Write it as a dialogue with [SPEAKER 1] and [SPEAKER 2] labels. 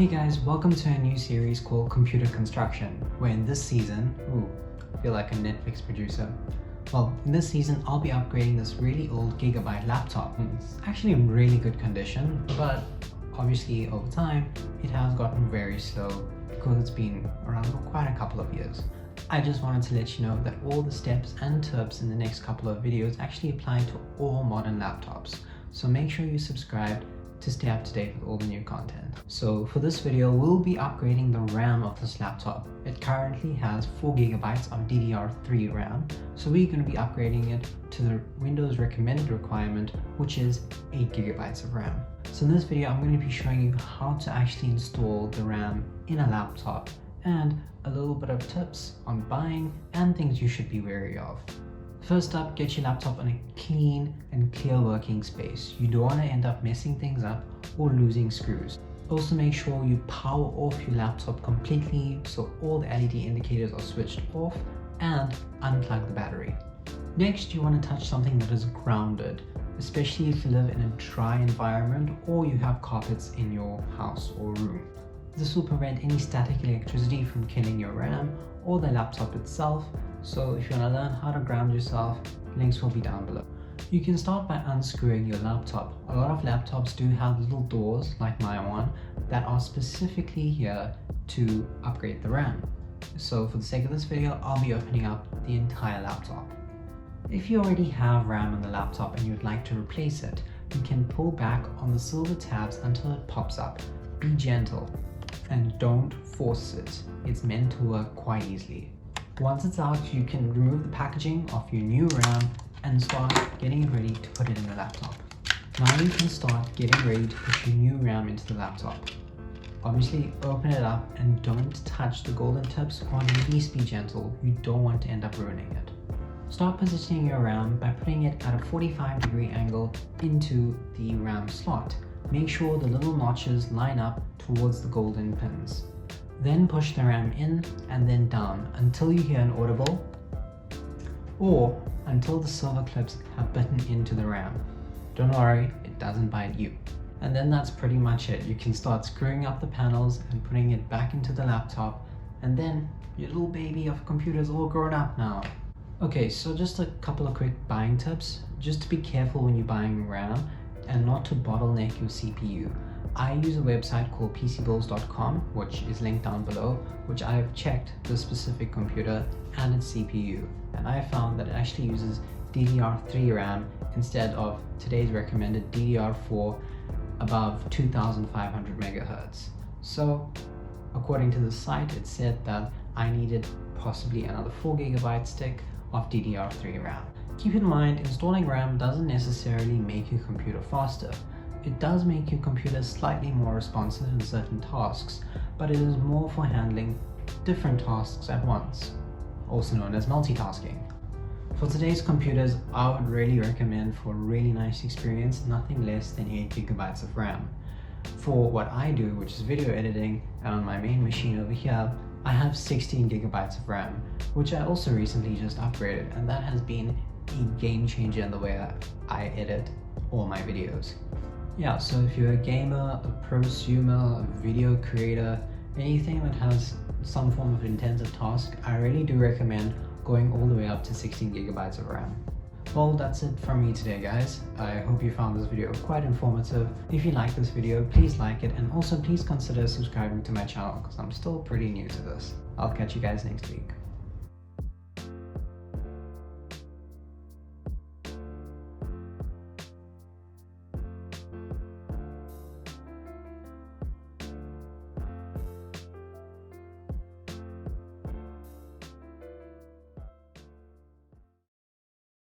[SPEAKER 1] Hey guys, welcome to a new series called Computer Construction, where in this season, I feel like a Netflix producer. Well, in this season, I'll be upgrading this really old Gigabyte laptop. It's actually in really good condition, but obviously over time, it has gotten very slow because it's been around for quite a couple of years. I just wanted to let you know that all the steps and tips in the next couple of videos actually apply to all modern laptops. So make sure you subscribe to stay up to date with all the new content. So for this video, we'll be upgrading the RAM of this laptop. It currently has 4 gigabytes of DDR3 RAM, so we're going to be upgrading it to the Windows recommended requirement, which is 8 gigabytes of RAM. So in this video, I'm going to be showing you how to actually install the RAM in a laptop and a little bit of tips on buying and things you should be wary of. First up, get your laptop in a clean and clear working space. You don't want to end up messing things up or losing screws. Also make sure you power off your laptop completely so all the LED indicators are switched off, and unplug the battery. Next, you want to touch something that is grounded, especially if you live in a dry environment or you have carpets in your house or room. This will prevent any static electricity from killing your RAM or the laptop itself. So if you want to learn how to ground yourself, links will be down below. You can start by unscrewing your laptop. A lot of laptops do have little doors, like my one, that are specifically here to upgrade the RAM. So for the sake of this video, I'll be opening up the entire laptop. If you already have RAM on the laptop and you'd like to replace it, you can pull back on the silver tabs until it pops up. Be gentle and don't force it. It's meant to work quite easily. Once it's out, you can remove the packaging of your new RAM and start getting it ready to put it in the laptop. Now you can start getting ready to put your new RAM into the laptop. Obviously, open it up and don't touch the golden tips, or at least be gentle. You don't want to end up ruining it. Start positioning your RAM by putting it at a 45-degree angle into the RAM slot. Make sure the little notches line up towards the golden pins. Then push the RAM in and then down until you hear an audible, or until the silver clips have bitten into the RAM. Don't worry, it doesn't bite you. And then that's pretty much it. You can start screwing up the panels and putting it back into the laptop, and then your little baby of a computer is all grown up now. Okay, so just a couple of quick buying tips. Just to be careful when you're buying RAM and not to bottleneck your CPU. I use a website called PCBuilds.com, which is linked down below, which I have checked the specific computer and its CPU, and I found that it actually uses DDR3 RAM instead of today's recommended DDR4 above 2500 megahertz. So according to the site, it said that I needed possibly another 4 gigabyte stick of DDR3 RAM. Keep in mind, installing RAM doesn't necessarily make your computer faster. It does make your computer slightly more responsive in certain tasks, but it is more for handling different tasks at once, also known as multitasking. For today's computers, I would really recommend, for a really nice experience, nothing less than 8 gigabytes of RAM. For what I do, which is video editing, and on my main machine over here, I have 16 gigabytes of RAM, which I also recently just upgraded, and that has been a game changer in the way I edit all my videos. Yeah, so if you're a gamer, a prosumer, a video creator, anything that has some form of intensive task, I really do recommend going all the way up to 16 gigabytes of RAM. Well, that's it from me today, guys. I hope you found this video quite informative. If you like this video, please like it, and also please consider subscribing to my channel because I'm still pretty new to this. I'll catch you guys next week.